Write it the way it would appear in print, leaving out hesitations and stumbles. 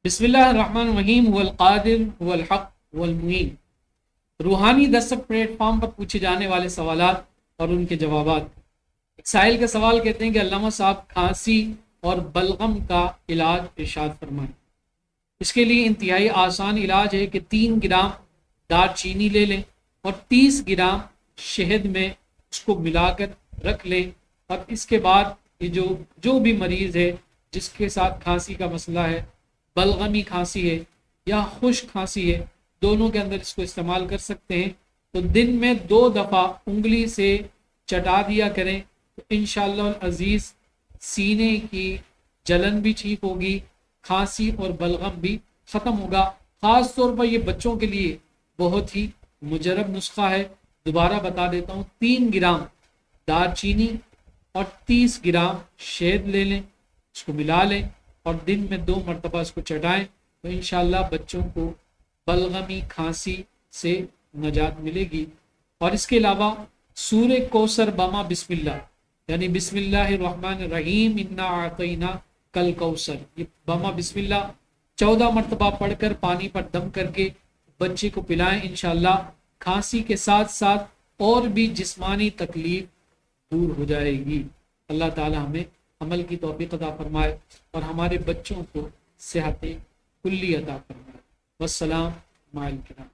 بسم اللہ الرحمن الرحیم هو القادر هو الحق هو المعین۔ روحانی دستک پلیٹ فارم پر پوچھے جانے والے سوالات اور ان کے جوابات۔ ایک سائل کا سوال کہتے ہیں کہ علامہ صاحب کھانسی اور بلغم کا علاج ارشاد فرمائیں۔ اس کے لیے انتہائی آسان علاج ہے کہ 3 گرام دار چینی لے لیں اور 30 گرام شہد میں اس کو ملا کر رکھ لیں، اور اس کے بعد یہ جو بھی مریض ہے جس کے ساتھ کھانسی کا مسئلہ ہے، بلغمی کھانسی ہے یا خشک کھانسی ہے، دونوں کے اندر اس کو استعمال کر سکتے ہیں۔ تو دن میں 2 دفعہ انگلی سے چٹا دیا کریں تو انشاءاللہ العزیز سینے کی جلن بھی ٹھیک ہوگی، کھانسی اور بلغم بھی ختم ہوگا۔ خاص طور پر یہ بچوں کے لیے بہت ہی مجرب نسخہ ہے۔ دوبارہ بتا دیتا ہوں، 3 گرام دار چینی اور 30 گرام شہد لے لیں، اس کو ملا لیں اور دن میں 2 مرتبہ اس کو چٹائیں تو انشاءاللہ بچوں کو بلغمی کھانسی سے نجات ملے گی۔ اور اس کے علاوہ سورہ کوثر بما بسم اللہ، یعنی بسم اللہ الرحمن الرحیم انا اعطینا کل کوثر، یہ بما بسم اللہ 14 مرتبہ پڑھ کر پانی پر دم کر کے بچے کو پلائیں، انشاءاللہ کھانسی کے ساتھ ساتھ اور بھی جسمانی تکلیف دور ہو جائے گی۔ اللہ تعالی ہمیں عمل کی توفیق عطا فرمائے اور ہمارے بچوں کو صحت کلی عطا فرمائے۔ والسلام مع الکرام۔